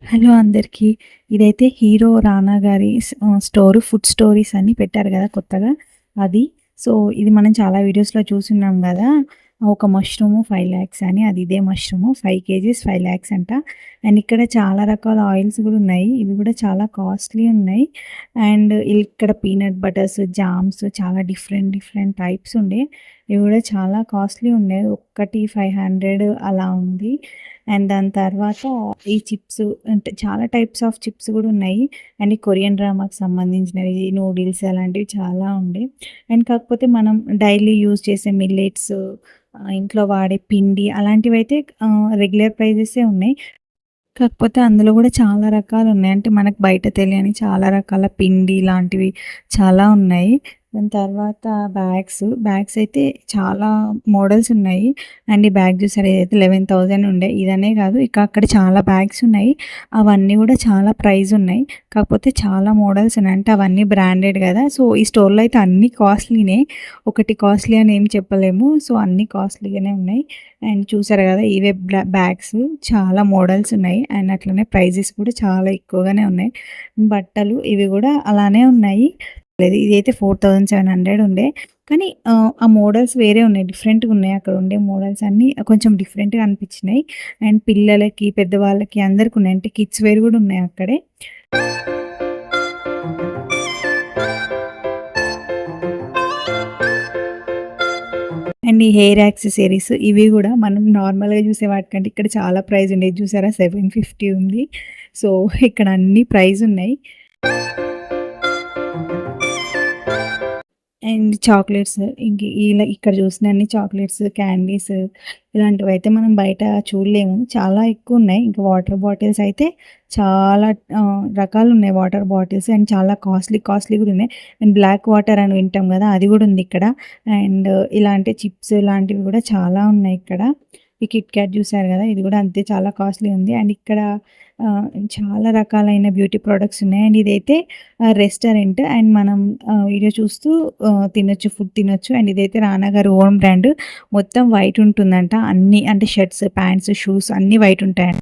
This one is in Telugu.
హలో అందరికీ. ఇదైతే హీరో 'రానా' గారి స్టోర్ ఫుడ్ స్టోరీస్ అని పెట్టారు గదా కొత్తగా అది. సో, ఇది మనం చాలా వీడియోస్‌లో చూసున్నాం గదా! ఒక మష్రూము 5,00,000 అని. అది ఇదే మష్రూము 5 కేజీస్ 5,00,000 అంట. అండ్ ఇక్కడ చాలా రకాల ఆయిల్స్ గూడా ఉన్నాయి. ఇవి గూడా చాలా కాస్ట్‌లీ ఉన్నాయి. అండ్ ఇక్కడ పీనట్ బటర్స్, జామ్స్ చాలా డిఫరెంట్ డిఫరెంట్ టైప్స్ ఉండే. ఇవి గూడా చాలా కాస్ట్‌లీ ఉన్నాయి. ఒక్కటి 500 అలా ఉంది. అండ్ దాని తర్వాత ఈ చిప్స్ అంటే చాలా టైప్స్ ఆఫ్ చిప్స్ గూడా ఉన్నాయి. అండ్ ఈ కొరియన్ డ్రామాకి సంబంధించినవి, నూడిల్స్ అలాంటివి చాలా ఉండే. అండ్ కాకపోతే మనం డైలీ యూజ్ చేసే మిల్లెట్స్, ఇంట్లో వాడే పిండి అలాంటివైతే రెగ్యులర్ ప్రైజెసే ఉన్నాయి. కాకపోతే అందులో గూడా చాలా రకాలున్నాయి. అంటే మనకు బయట తెలియని చాలా రకాల పిండి లాంటివి చాలా ఉన్నాయి. దాని తర్వాత బ్యాగ్స్ అయితే చాలా మోడల్స్ ఉన్నాయి. అండ్ ఈ బ్యాగ్ చూసారా ఇదైతే 11,000 ఉండే. ఇదనే కాదు ఇక అక్కడ చాలా బ్యాగ్స్ ఉన్నాయి. అవన్నీ గూడా చాలా ప్రైస్ ఉన్నాయి. కాకపోతే చాలా మోడల్స్ ఉన్నాయి. అంటే అవన్నీ బ్రాండెడ్ గదా! సో, ఈ స్టోర్‌లో అయితే అన్నీ కాస్ట్‌లీనే. ఒకటి కాస్ట్‌లీ అని ఏం చెప్పలేము. సో, అన్నీ కాస్ట్‌లీగానే ఉన్నాయి. అండ్ చూసారు గదా! ఇవే బ్యాగ్స్ చాలా మోడల్స్ ఉన్నాయి. అండ్ అట్లనే ప్రైజెస్ కూడా చాలా ఎక్కువగానే ఉన్నాయి. బట్టలు ఇవి గూడా అలానే ఉన్నాయి. లేదు ఇదైతే 4,700 ఉండే. కానీ ఆ మోడల్స్ వేరే ఉన్నాయి. డిఫరెంట్‌గా ఉన్నాయి. అక్కడ ఉండే మోడల్స్ అన్నీ కొంచెం డిఫరెంట్‌గా అనిపించినాయి. అండ్ పిల్లలకి, పెద్దవాళ్ళకి అందరికి ఉన్నాయి. అంటే కిడ్స్ వేర్ గూడా ఉన్నాయి అక్కడే. అండ్ ఈ హెయిర్ యాక్సెసరీస్ ఇవి గూడా మనం నార్మల్‌గా జూసే వాటికంటే ఇక్కడ చాలా ప్రైస్ ఉండేది చూసారా 750 ఉంది. సో, ఇక్కడ అన్ని ప్రైస్ ఉన్నాయి. అండ్ చాక్లెట్స్ ఇలా ఇక్కడ చూసినన్ని చాక్లెట్స్, క్యాండీస్ ఇలాంటివైతే మనం బయట చూడలేము. చాలా ఎక్కువున్నాయి. ఇంకా వాటర్ బాటిల్స్ అయితే చాలా రకాలున్నాయి వాటర్ బాటిల్స్. అండ్ చాలా కాస్ట్‌లీ కూడా ఉన్నాయి. అండ్ బ్లాక్ వాటర్ అని వింటాం గదా! అది గూడా ఉంది ఇక్కడ. అండ్ ఇలాంటి చిప్స్ ఇలాంటివి గూడా చాలా ఉన్నాయి ఇక్కడ. ఈ కిట్ క్యాట్ చూసారు గదా! ఇది గూడా అంతే చాలా కాస్ట్‌లీ ఉంది. అండ్ ఇక్కడ చాలా రకాలైన బ్యూటీ ప్రొడక్ట్స్ ఉన్నాయి. అండ్ ఇదైతే రెస్టారెంట్. అండ్ మనం వీడియో చూస్తూ తినొచ్చు. ఫుడ్ తినొచ్చు. అండ్ ఇదైతే రానా గారి ఓన్ బ్రాండ్. మొత్తం వైట్ ఉంటుందంట. అన్నీ అంటే షర్ట్స్, ప్యాంట్స్, షూస్ అన్నీ వైట్ ఉంటాయంట.